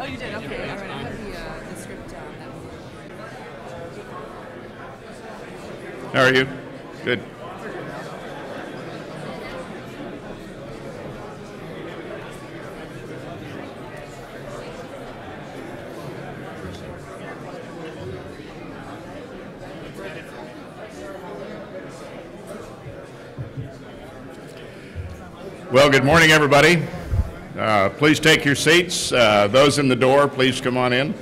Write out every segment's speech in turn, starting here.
you did? Okay, all right. I have the script down. How are you? Good. Well, good morning, everybody. Please take your seats. Those in the door, please come on in.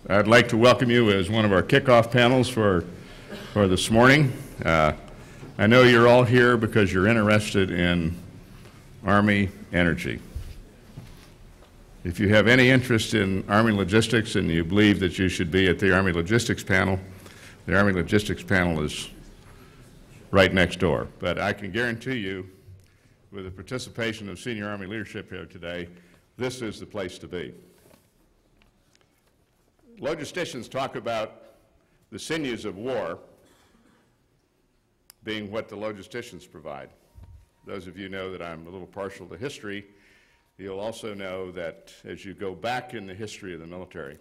I'd like to welcome you as one of our kickoff panels for this morning. I know you're all here because you're interested in Army energy. If you have any interest in Army logistics and you believe that you should be at the Army Logistics panel, the Army Logistics panel is right next door. But I can guarantee you, with the participation of senior Army leadership here today, this is the place to be. Logisticians talk about the sinews of war being what the logisticians provide. Those of you know that I'm a little partial to history. You'll also know that as you go back in the history of the military,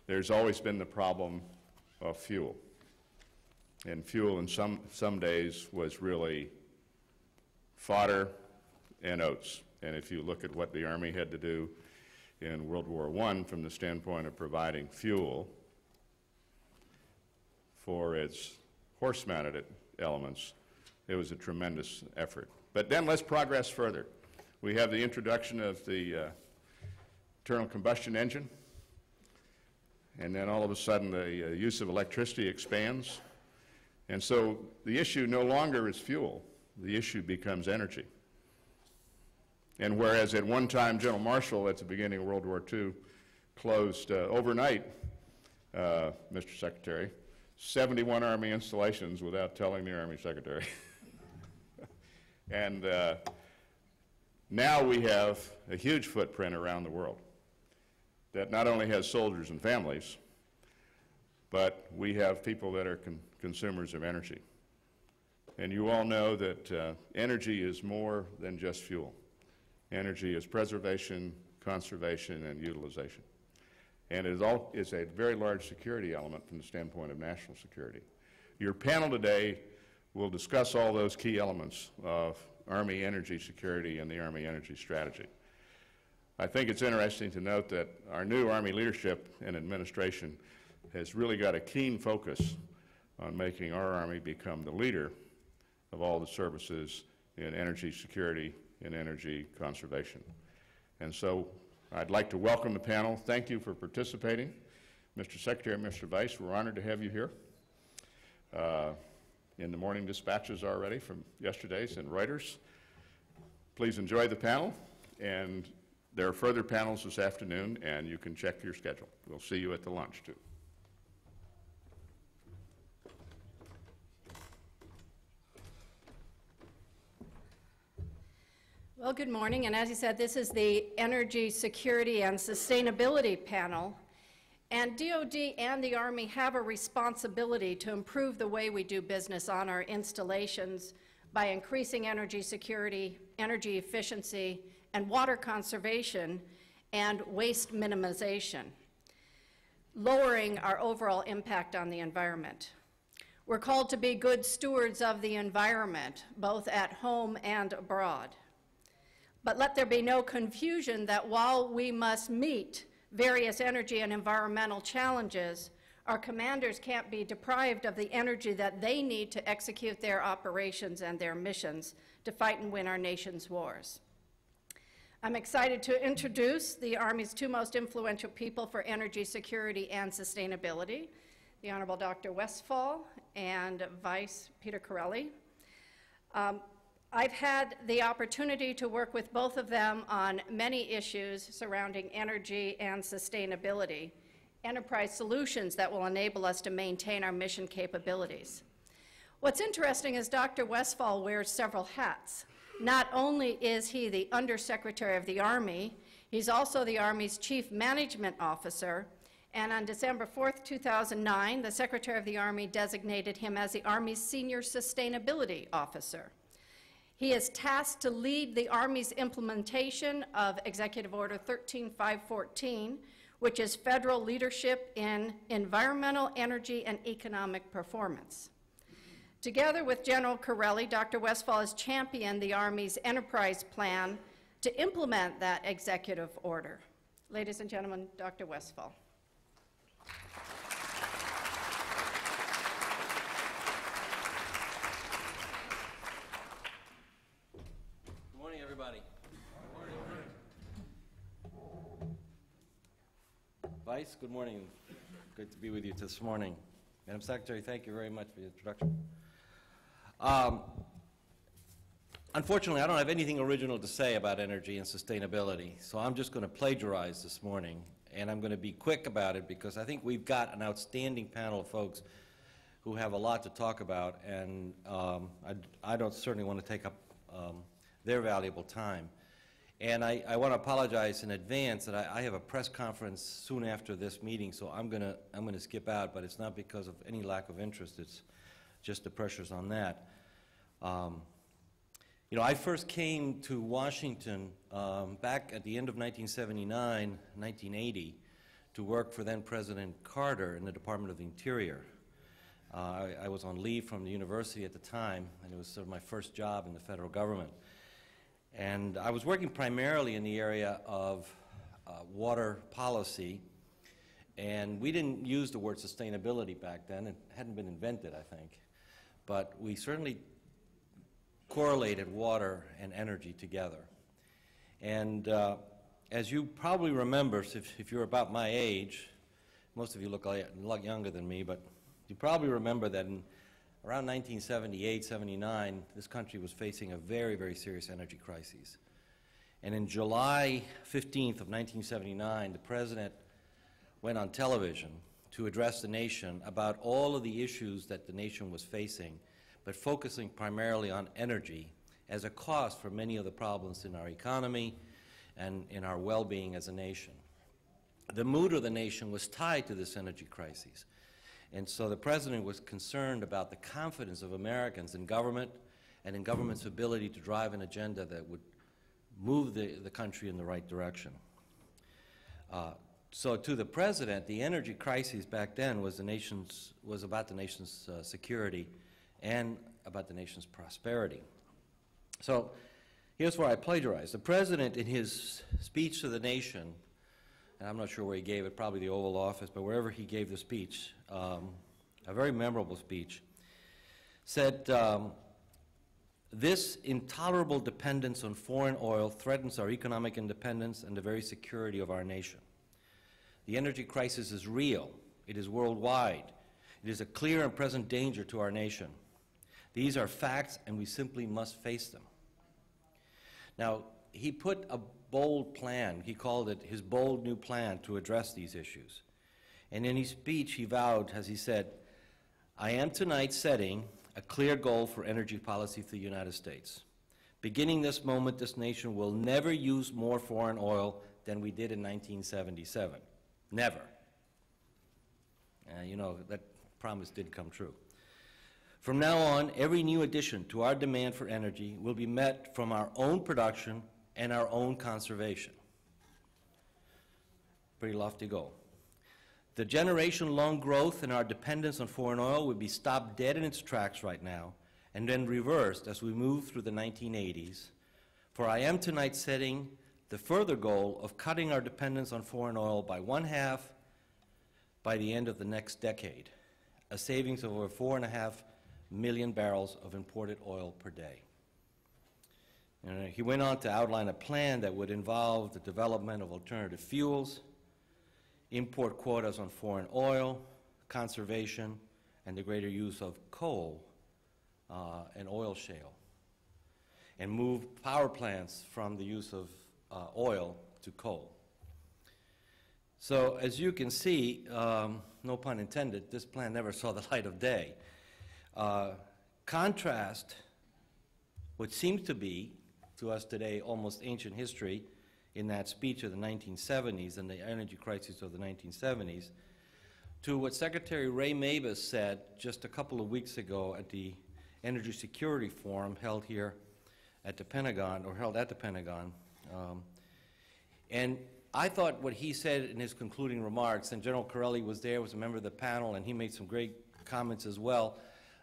there's always been the problem of fuel. And fuel in some days was really fodder and oats. And if you look at what the Army had to do in World War I from the standpoint of providing fuel for its horse-mounted elements, it was a tremendous effort. But then let's progress further. We have the introduction of the internal combustion engine, and then all of a sudden the use of electricity expands. And so the issue no longer is fuel, the issue becomes energy. And whereas at one time General Marshall at the beginning of World War II closed overnight, Mr. Secretary, 71 Army installations without telling the Army Secretary. And now we have a huge footprint around the world that not only has soldiers and families, but we have people that are consumers of energy. And you all know that energy is more than just fuel. Energy is preservation, conservation, and utilization. And it is a very large security element from the standpoint of national security. Your panel today will discuss all those key elements of Army energy security and the Army energy strategy. I think it's interesting to note that our new Army leadership and administration has really got a keen focus on making our Army become the leader of all the services in energy security and energy conservation. And so I'd like to welcome the panel. Thank you for participating. Mr. Secretary and Mr. Vice, we're honored to have you here. In the morning dispatches already from yesterday's and Reuters. Please enjoy the panel, and there are further panels this afternoon, and you can check your schedule. We'll see you at the lunch, too. Well, good morning, and as you said, this is the Energy Security and Sustainability panel, and DoD and the Army have a responsibility to improve the way we do business on our installations by increasing energy security, energy efficiency, and water conservation and waste minimization, lowering our overall impact on the environment. We're called to be good stewards of the environment, both at home and abroad. But let there be no confusion that while we must meet various energy and environmental challenges, our commanders can't be deprived of the energy that they need to execute their operations and their missions to fight and win our nation's wars. I'm excited to introduce the Army's two most influential people for energy security and sustainability, the Honorable Dr. Westphal and Vice Peter Chiarelli. I've had the opportunity to work with both of them on many issues surrounding energy and sustainability, enterprise solutions that will enable us to maintain our mission capabilities. What's interesting is Dr. Westphal wears several hats. Not only is he the Undersecretary of the Army, he's also the Army's Chief Management Officer And on December 4th, 2009, the Secretary of the Army designated him as the Army's Senior Sustainability Officer. He is tasked to lead the Army's implementation of Executive Order 13514, which is federal leadership in environmental, energy, and economic performance. Together with General Chiarelli, Dr. Westphal has championed the Army's enterprise plan to implement that executive order. Ladies and gentlemen, Dr. Westphal. Good morning, everybody. Vice, good morning. Good to be with you this morning. Madam Secretary, thank you very much for the introduction. Unfortunately, I don't have anything original to say about energy and sustainability, so I'm just going to plagiarize this morning, and I'm going to be quick about it because I think we've got an outstanding panel of folks who have a lot to talk about, and I don't certainly want to take up their valuable time. And I want to apologize in advance that I have a press conference soon after this meeting, so I'm going to skip out, but it's not because of any lack of interest. It's just the pressures on that. You know, I first came to Washington back at the end of 1979, 1980, to work for then President Carter in the Department of the Interior. I was on leave from the university at the time, and it was sort of my first job in the federal government. And I was working primarily in the area of water policy, and we didn't use the word sustainability back then. It hadn't been invented, I think. But we certainly correlated water and energy together. And as you probably remember, if you're about my age, most of you look a lot younger than me, but you probably remember that in around 1978, 79, this country was facing a very, very serious energy crisis. And in July 15th of 1979, the President went on television to address the nation about all of the issues that the nation was facing, but focusing primarily on energy as a cause for many of the problems in our economy and in our well-being as a nation. The mood of the nation was tied to this energy crisis. And so the President was concerned about the confidence of Americans in government and in government's ability to drive an agenda that would move the country in the right direction. So to the President, the energy crisis back then was about the nation's security and about the nation's prosperity. So here's where I plagiarized. The President, in his speech to the nation, and I'm not sure where he gave it, probably the Oval Office, but wherever he gave the speech, a very memorable speech, said, this intolerable dependence on foreign oil threatens our economic independence and the very security of our nation. The energy crisis is real. It is worldwide. It is a clear and present danger to our nation. These are facts, and we simply must face them. Now, he put a bold plan. He called it his bold new plan to address these issues. And in his speech, he vowed, as he said, I am tonight setting a clear goal for energy policy for the United States. Beginning this moment, this nation will never use more foreign oil than we did in 1977. Never. You know, that promise did come true. From now on, every new addition to our demand for energy will be met from our own production and our own conservation. Pretty lofty goal. The generation-long growth in our dependence on foreign oil will be stopped dead in its tracks right now and then reversed as we move through the 1980s. For I am tonight setting the further goal of cutting our dependence on foreign oil by 1/2 by the end of the next decade, a savings of over 4.5 million barrels of imported oil per day. And he went on to outline a plan that would involve the development of alternative fuels, import quotas on foreign oil, conservation, and the greater use of coal and oil shale, and move power plants from the use of oil to coal. So as you can see, no pun intended, this plan never saw the light of day. Contrast what seems to be, to us today, almost ancient history in that speech of the 1970s and the energy crisis of the 1970s to what Secretary Ray Mabus said just a couple of weeks ago at the Energy Security Forum held here at the Pentagon, or held at the Pentagon. And I thought what he said in his concluding remarks, and General Chiarelli was there, was a member of the panel, and he made some great comments as well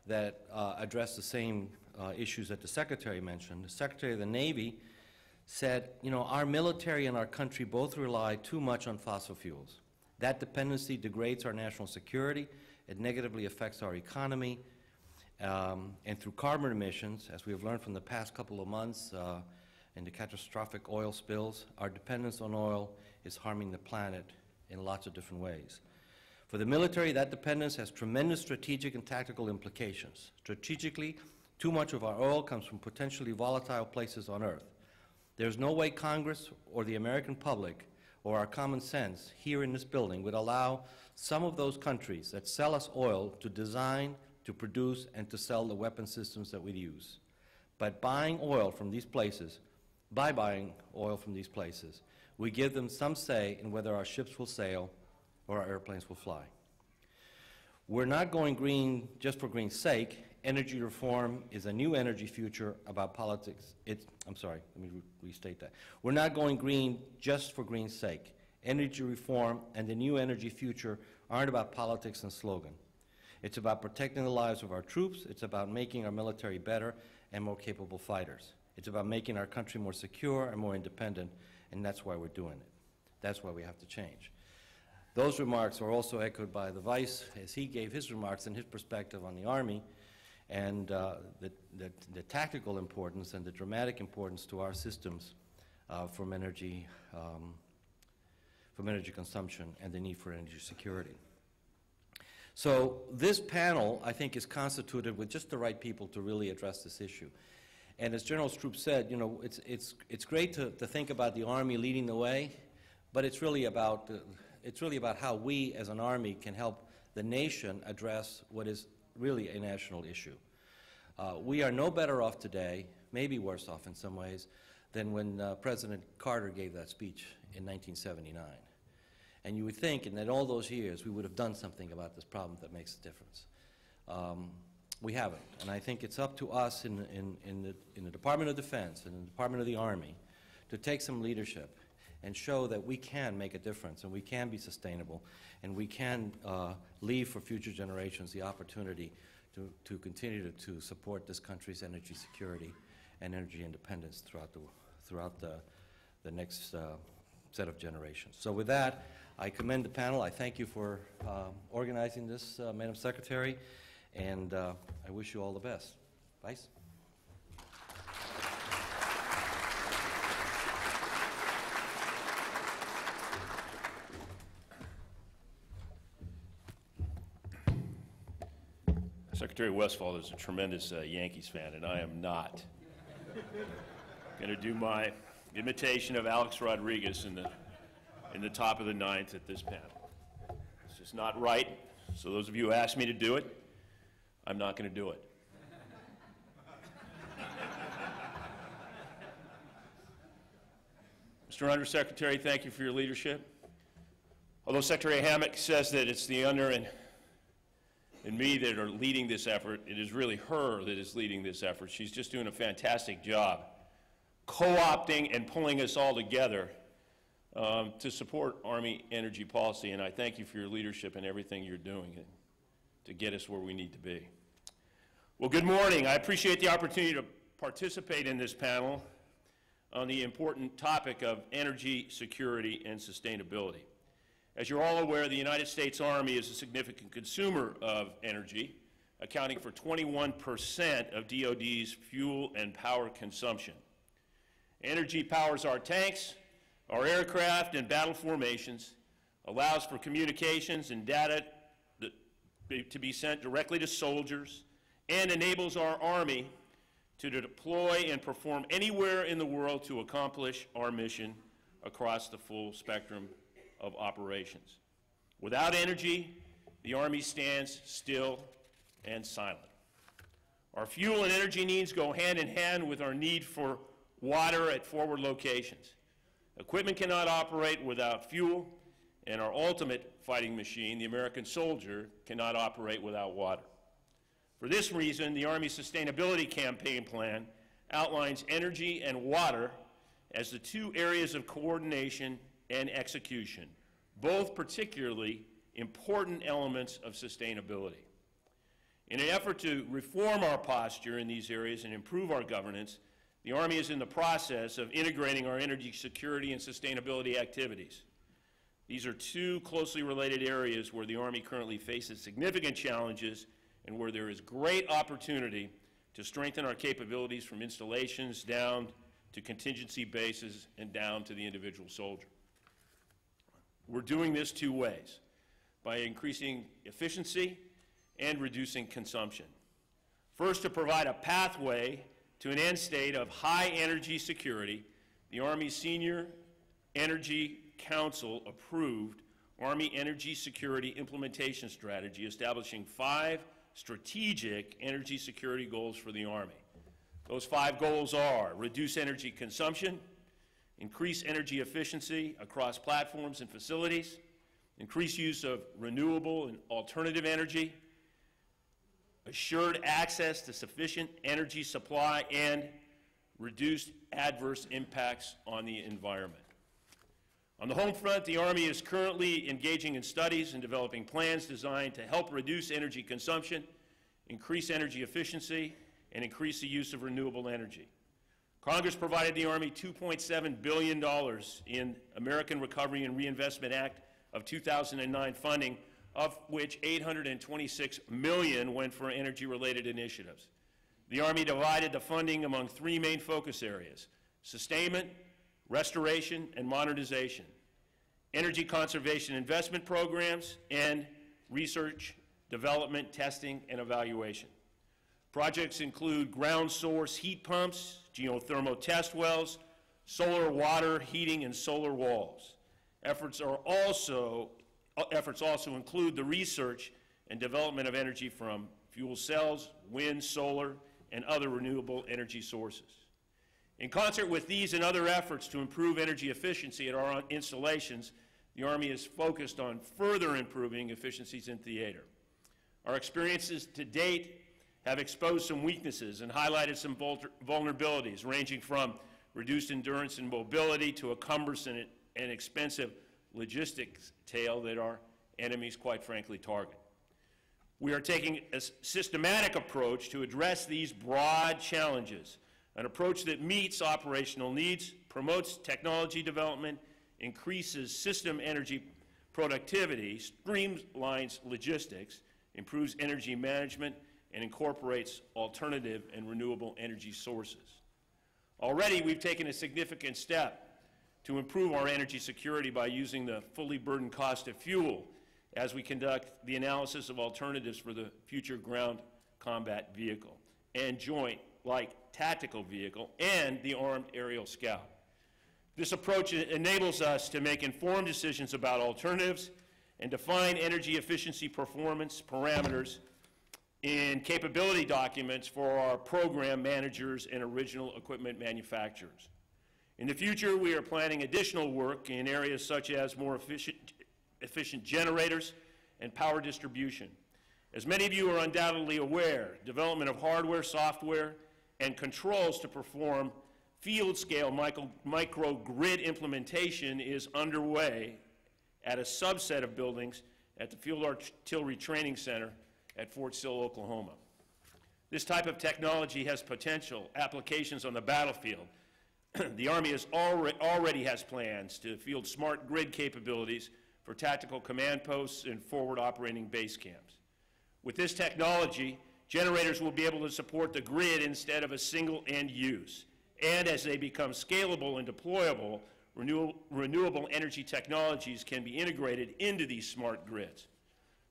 that addressed the same issues that the Secretary mentioned. The Secretary of the Navy said, you know, our military and our country both rely too much on fossil fuels. That dependency degrades our national security, it negatively affects our economy, and through carbon emissions, as we have learned from the past couple of months, and the catastrophic oil spills, our dependence on oil is harming the planet in lots of different ways. For the military, that dependence has tremendous strategic and tactical implications. Strategically, too much of our oil comes from potentially volatile places on Earth. There's no way Congress or the American public or our common sense here in this building would allow some of those countries that sell us oil to design, to produce, and to sell the weapon systems that we use. By buying oil from these places, we give them some say in whether our ships will sail or our airplanes will fly. We're not going green just for green's sake. Energy reform is a new energy future about politics. I'm sorry, let me restate that. We're not going green just for green's sake. Energy reform and the new energy future aren't about politics and slogan. It's about protecting the lives of our troops. It's about making our military better and more capable fighters. It's about making our country more secure and more independent, and that's why we're doing it. That's why we have to change. Those remarks are also echoed by the Vice as he gave his remarks and his perspective on the Army and the tactical importance and the dramatic importance to our systems from energy consumption and the need for energy security. So this panel, I think, is constituted with just the right people to really address this issue. And as General Stroop said, you know, it's great to think about the Army leading the way, but it's really about how we as an Army can help the nation address what is really a national issue. We are no better off today, maybe worse off in some ways, than when President Carter gave that speech in 1979. And you would think in that all those years we would have done something about this problem that makes a difference. We haven't, and I think it's up to us in the Department of Defense and in the Department of the Army to take some leadership and show that we can make a difference and we can be sustainable and we can leave for future generations the opportunity to continue to support this country's energy security and energy independence throughout the next set of generations. So with that, I commend the panel. I thank you for organizing this, Madam Secretary, and I wish you all the best. Vice? Secretary Westphal is a tremendous Yankees fan, and I am not. Going to do my imitation of Alex Rodriguez in the top of the ninth at this panel. It's just not right. So those of you who asked me to do it, I'm not going to do it. Mr. Undersecretary, thank you for your leadership. Although Secretary Hammack says that it's the under and me that are leading this effort, it is really her that is leading this effort. She's just doing a fantastic job co-opting and pulling us all together to support Army energy policy, and I thank you for your leadership and everything you're doing to get us where we need to be. Well, good morning. I appreciate the opportunity to participate in this panel on the important topic of energy security and sustainability. As you're all aware, the United States Army is a significant consumer of energy, accounting for 21% of DoD's fuel and power consumption. Energy powers our tanks, our aircraft, and battle formations, allows for communications and data to be sent directly to soldiers, and enables our Army to deploy and perform anywhere in the world to accomplish our mission across the full spectrum of operations. Without energy, the Army stands still and silent. Our fuel and energy needs go hand in hand with our need for water at forward locations. Equipment cannot operate without fuel, and our ultimate fighting machine, the American soldier, cannot operate without water. For this reason, the Army Sustainability Campaign Plan outlines energy and water as the two areas of coordination and execution, both particularly important elements of sustainability. In an effort to reform our posture in these areas and improve our governance, the Army is in the process of integrating our energy security and sustainability activities. These are two closely related areas where the Army currently faces significant challenges and where there is great opportunity to strengthen our capabilities from installations down to contingency bases and down to the individual soldier. We're doing this two ways: by increasing efficiency and reducing consumption. First, to provide a pathway to an end state of high energy security, the Army Senior Energy Council approved Army Energy Security Implementation Strategy, establishing 5 strategic energy security goals for the Army. Those 5 goals are: reduce energy consumption, increase energy efficiency across platforms and facilities, increase use of renewable and alternative energy, assured access to sufficient energy supply, and reduced adverse impacts on the environment. On the home front, the Army is currently engaging in studies and developing plans designed to help reduce energy consumption, increase energy efficiency, and increase the use of renewable energy. Congress provided the Army $2.7 billion in American Recovery and Reinvestment Act of 2009 funding, of which $826 million went for energy-related initiatives. The Army divided the funding among 3 main focus areas: sustainment, restoration, and modernization, energy conservation investment programs, and research, development, testing, and evaluation. Projects include ground source heat pumps, geothermal test wells, solar water heating, and solar walls. Efforts also include the research and development of energy from fuel cells, wind, solar, and other renewable energy sources. In concert with these and other efforts to improve energy efficiency at our installations, the Army is focused on further improving efficiencies in theater. Our experiences to date have exposed some weaknesses and highlighted some vulnerabilities, ranging from reduced endurance and mobility to a cumbersome and expensive logistics tail that our enemies, quite frankly, target. We are taking a systematic approach to address these broad challenges, an approach that meets operational needs, promotes technology development, increases system energy productivity, streamlines logistics, improves energy management, and incorporates alternative and renewable energy sources. Already, we've taken a significant step to improve our energy security by using the fully burdened cost of fuel as we conduct the analysis of alternatives for the future ground combat vehicle and joint light tactical vehicle and the armed aerial scout. This approach enables us to make informed decisions about alternatives and define energy efficiency performance parameters in capability documents for our program managers and original equipment manufacturers. In the future, we are planning additional work in areas such as more efficient generators and power distribution. As many of you are undoubtedly aware, development of hardware, software, and controls to perform field-scale microgrid implementation is underway at a subset of buildings at the Field Artillery Training Center at Fort Sill, Oklahoma. This type of technology has potential applications on the battlefield. The Army already has plans to field smart grid capabilities for tactical command posts and forward operating base camps. With this technology, generators will be able to support the grid instead of a single end use. And as they become scalable and deployable, renewable energy technologies can be integrated into these smart grids.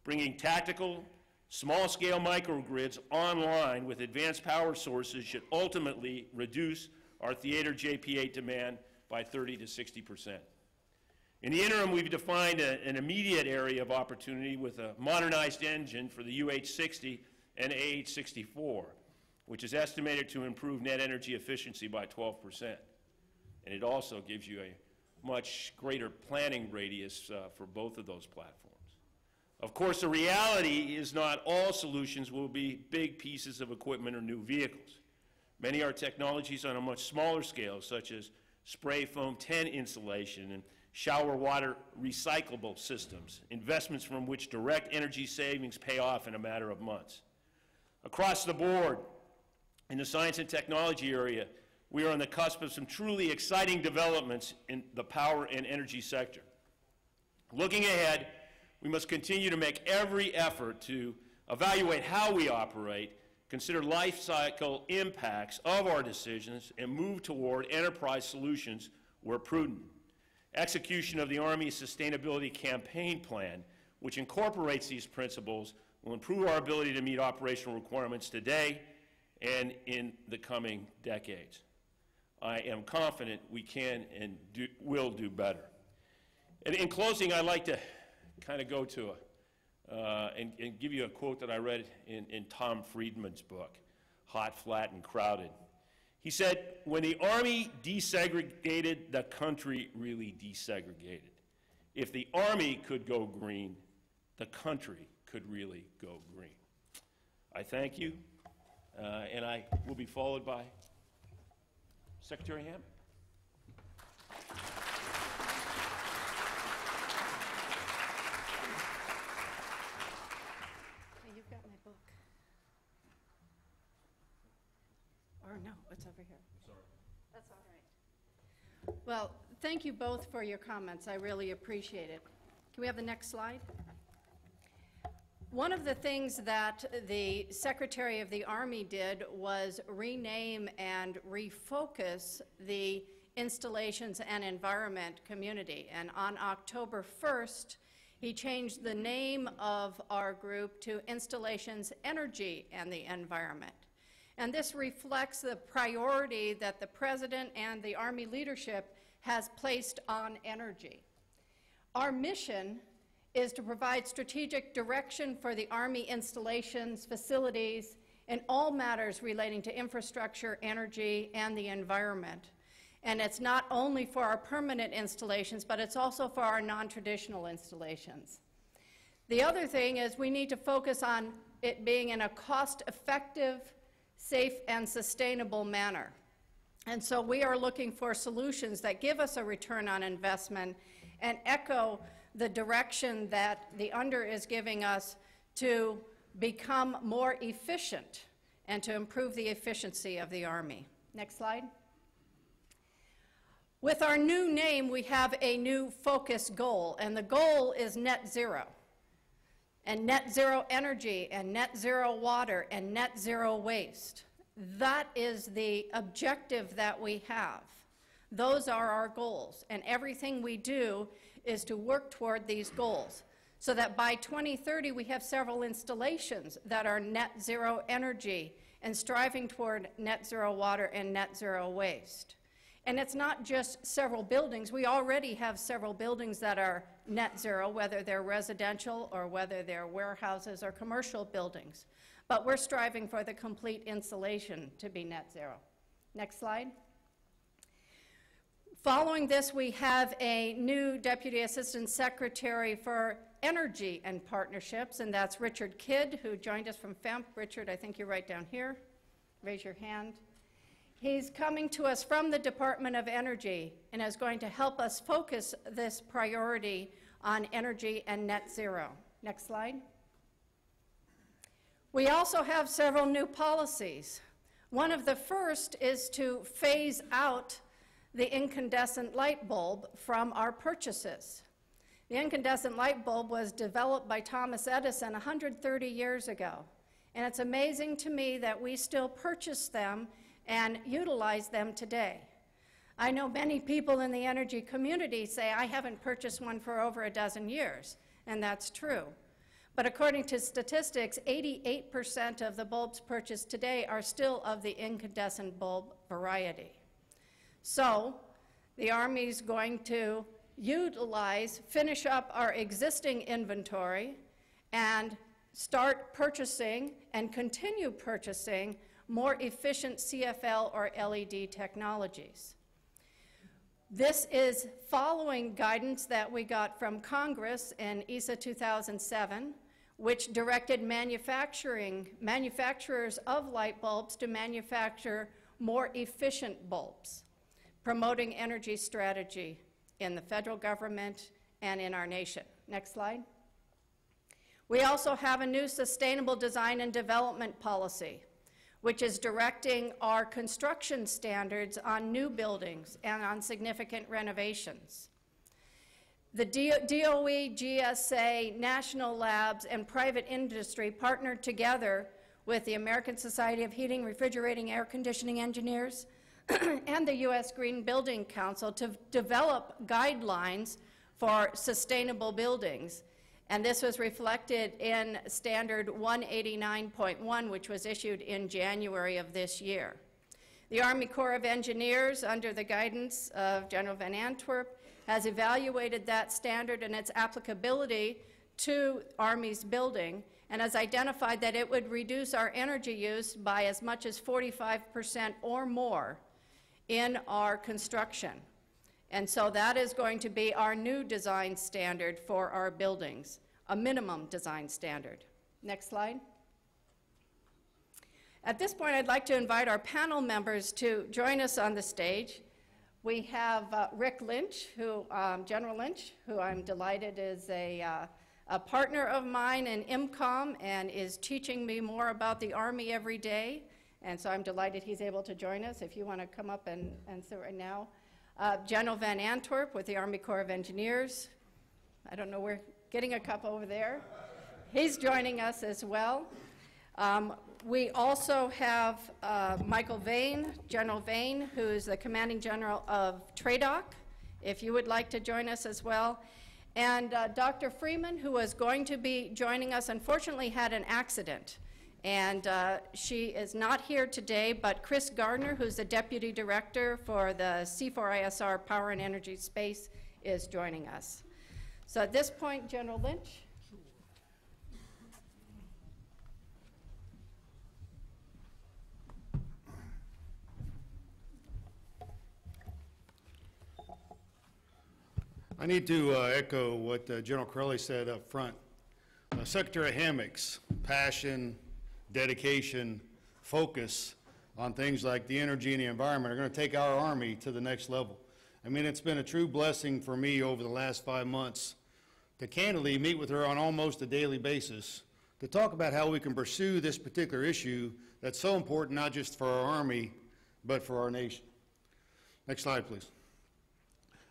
Bringing tactical, small-scale microgrids online with advanced power sources should ultimately reduce our theater JP8 demand by 30 to 60%. In the interim, we've defined an immediate area of opportunity with a modernized engine for the UH-60 and AH-64, which is estimated to improve net energy efficiency by 12%. And it also gives you much greater planning radius for both of those platforms. Of course, the reality is not all solutions will be big pieces of equipment or new vehicles. Many are technologies on a much smaller scale, such as spray foam tent installation and shower water recyclable systems, investments from which direct energy savings pay off in a matter of months. Across the board, in the science and technology area, we are on the cusp of some truly exciting developments in the power and energy sector. Looking ahead, we must continue to make every effort to evaluate how we operate, consider life cycle impacts of our decisions, and move toward enterprise solutions where prudent. Execution of the Army Sustainability Campaign Plan, which incorporates these principles, will improve our ability to meet operational requirements today and in the coming decades. I am confident we can and will do better. And in closing, I'd like to kind of go to and give you a quote that I read in Tom Friedman's book, Hot, Flat, and Crowded. He said, when the Army desegregated, the country really desegregated. If the Army could go green, the country could really go green. I thank you, and I will be followed by Secretary Hammond. You've got my book. Or no, it's over here. Sorry. That's all right. Well, thank you both for your comments. I really appreciate it. Can we have the next slide? One of the things that the Secretary of the Army did was rename and refocus the Installations and Environment community. And on October 1st, he changed the name of our group to Installations, Energy, and the Environment. And this reflects the priority that the President and the Army leadership has placed on energy. Our mission is to provide strategic direction for the Army installations, facilities, and all matters relating to infrastructure, energy, and the environment. And it's not only for our permanent installations, but it's also for our non-traditional installations. The other thing is we need to focus on it being in a cost-effective, safe, and sustainable manner. And so we are looking for solutions that give us a return on investment and echo the direction that the UNDER is giving us to become more efficient and to improve the efficiency of the Army. Next slide. With our new name, we have a new focus goal, and the goal is net zero. And net zero energy, and net zero water, and net zero waste. That is the objective that we have. Those are our goals, and everything we do is to work toward these goals, so that by 2030 we have several installations that are net zero energy and striving toward net zero water and net zero waste. And it's not just several buildings. We already have several buildings that are net zero, whether they're residential or whether they're warehouses or commercial buildings. But we're striving for the complete installation to be net zero. Next slide. Following this, we have a new Deputy Assistant Secretary for Energy and Partnerships, and that's Richard Kidd, who joined us from FEMP. Richard, I think you're right down here. Raise your hand. He's coming to us from the Department of Energy and is going to help us focus this priority on energy and net zero. Next slide. We also have several new policies. One of the first is to phase out the incandescent light bulb from our purchases. The incandescent light bulb was developed by Thomas Edison 130 years ago. And it's amazing to me that we still purchase them and utilize them today. I know many people in the energy community say, I haven't purchased one for over a dozen years, and that's true. But according to statistics, 88% of the bulbs purchased today are still of the incandescent bulb variety. So the Army's going to finish up our existing inventory and start purchasing and continue purchasing more efficient CFL or LED technologies. This is following guidance that we got from Congress in AUSA 2007, which directed manufacturers of light bulbs to manufacture more efficient bulbs, promoting energy strategy in the federal government and in our nation. Next slide. We also have a new sustainable design and development policy, which is directing our construction standards on new buildings and on significant renovations. The DOE, GSA, national labs, and private industry partnered together with the American Society of Heating, Refrigerating, Air Conditioning Engineers and the U.S. Green Building Council to develop guidelines for sustainable buildings. And this was reflected in Standard 189.1, which was issued in January of this year. The Army Corps of Engineers, under the guidance of General Van Antwerp, has evaluated that standard and its applicability to Army's building, and has identified that it would reduce our energy use by as much as 45% or more in our construction. And so that is going to be our new design standard for our buildings, a minimum design standard. Next slide. At this point, I'd like to invite our panel members to join us on the stage. We have Rick Lynch, General Lynch, who I'm delighted is a partner of mine in IMCOM and is teaching me more about the Army every day. And so I'm delighted he's able to join us. If you want to come up and sit right now. General Van Antwerp with the Army Corps of Engineers. I don't know, we're getting a cup over there. He's joining us as well. We also have Michael Vane, General Vane, who is the Commanding General of TRADOC, if you would like to join us as well. And Dr. Freeman, who was going to be joining us, unfortunately had an accident. And she is not here today, but Chris Gardner, who's the Deputy Director for the C4ISR Power and Energy Space, is joining us. So at this point, General Lynch. I need to echo what General Chiarelli said up front. Secretary Hammack's passion, dedication, focus on things like the energy and the environment are going to take our Army to the next level. I mean, it's been a true blessing for me over the last 5 months to candidly meet with her on almost a daily basis to talk about how we can pursue this particular issue that's so important not just for our Army, but for our nation. Next slide, please.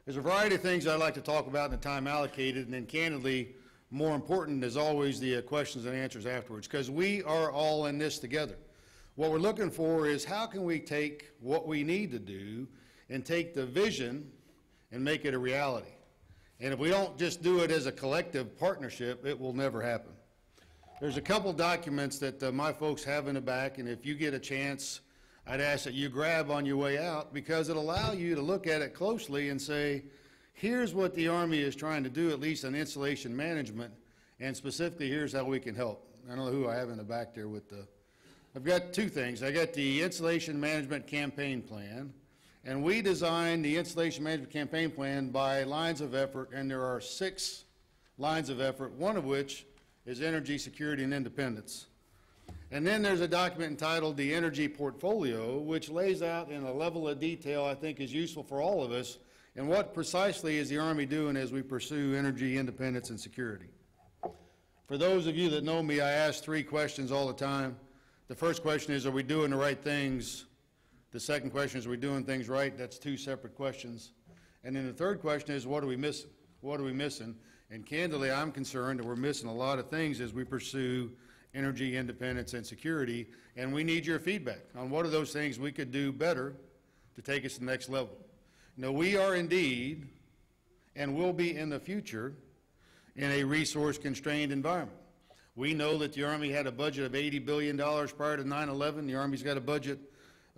There's a variety of things I'd like to talk about in the time allocated, and then candidly, more important is always the questions and answers afterwards, because we are all in this together. What we're looking for is how can we take what we need to do and take the vision and make it a reality. And if we don't just do it as a collective partnership, it will never happen. There's a couple documents that my folks have in the back, and if you get a chance, I'd ask that you grab on your way out, because it'll allow you to look at it closely and say, here's what the Army is trying to do, at least on installation management, and specifically here's how we can help. I don't know who I have in the back there with the, I've got two things. I got the installation management campaign plan, and we designed the installation management campaign plan by lines of effort, and there are 6 lines of effort, one of which is energy security and independence. And then there's a document entitled the Energy Portfolio, which lays out in a level of detail I think is useful for all of us, and what precisely is the Army doing as we pursue energy independence and security. For those of you that know me, I ask 3 questions all the time. The first question is, are we doing the right things? The second question is, are we doing things right? That's 2 separate questions. And then the third question is, what are we missing? What are we missing? And candidly, I'm concerned that we're missing a lot of things as we pursue energy independence and security, and we need your feedback on what are those things we could do better to take us to the next level. Now, we are indeed, and will be in the future, in a resource-constrained environment. We know that the Army had a budget of $80 billion prior to 9/11. The Army's got a budget,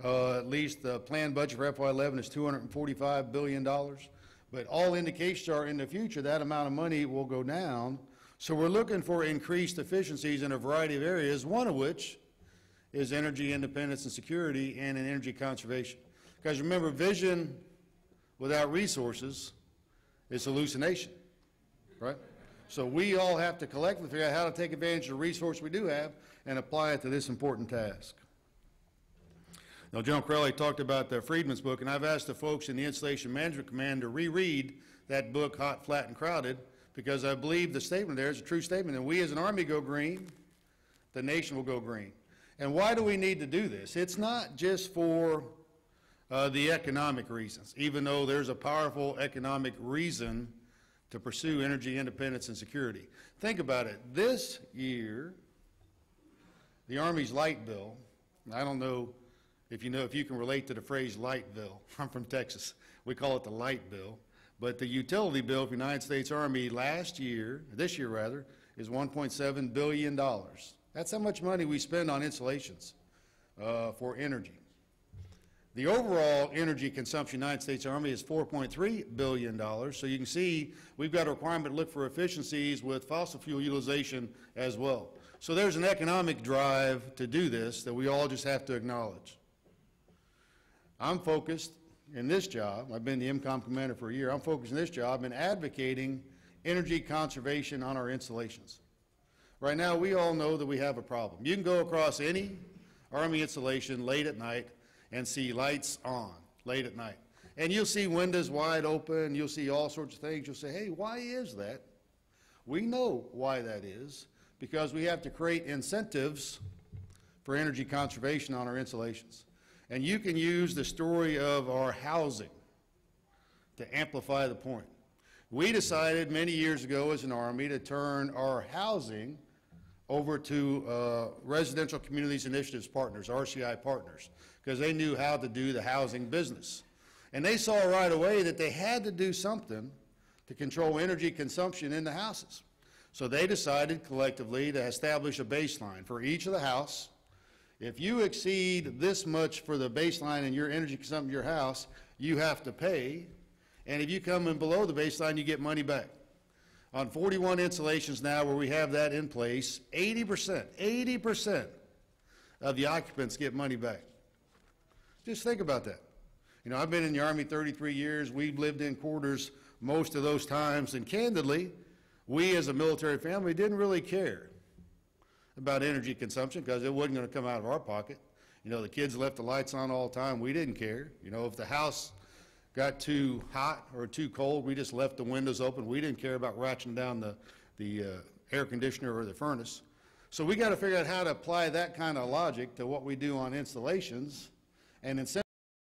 at least the planned budget for FY11 is $245 billion. But all indications are in the future that amount of money will go down. So we're looking for increased efficiencies in a variety of areas, one of which is energy independence and security and in energy conservation. Because remember, vision without resources is hallucination, right? So we all have to collectively figure out how to take advantage of the resource we do have and apply it to this important task. Now, General Chiarelli talked about the Freedman's book, and I've asked the folks in the Installation Management Command to reread that book, Hot, Flat, and Crowded, because I believe the statement there is a true statement, and we as an Army go green, the nation will go green. And why do we need to do this? It's not just for the economic reasons, even though there's a powerful economic reason to pursue energy independence and security. Think about it. This year, the Army's light bill, I don't know if you can relate to the phrase light bill. I'm from Texas. We call it the light bill. But the utility bill for the United States Army this year, is $1.7 billion. That's how much money we spend on installations for energy. The overall energy consumption of the United States Army is $4.3 billion. So you can see we've got a requirement to look for efficiencies with fossil fuel utilization as well. So there's an economic drive to do this that we all just have to acknowledge. I'm focused in this job, I've been the MCOM commander for a year, I'm focused in this job in advocating energy conservation on our installations. Right now, we all know that we have a problem. You can go across any Army installation late at night and see lights on late at night. And you'll see windows wide open, you'll see all sorts of things. You'll say, hey, why is that? We know why that is, because we have to create incentives for energy conservation on our installations. And you can use the story of our housing to amplify the point. We decided many years ago as an Army to turn our housing over to Residential Communities Initiatives Partners, RCI partners, because they knew how to do the housing business. And they saw right away that they had to do something to control energy consumption in the houses. So they decided collectively to establish a baseline for each of the house. If you exceed this much for the baseline in your energy consumption in your house, you have to pay. And if you come in below the baseline, you get money back. On 41 installations now where we have that in place, 80% of the occupants get money back. Just think about that. You know, I've been in the Army 33 years. We've lived in quarters most of those times. And candidly, we as a military family didn't really care about energy consumption because it wasn't going to come out of our pocket. You know, the kids left the lights on all the time. We didn't care. You know, if the house got too hot or too cold, we just left the windows open. We didn't care about ratcheting down the air conditioner or the furnace. So we got to figure out how to apply that kind of logic to what we do on installations and incentivize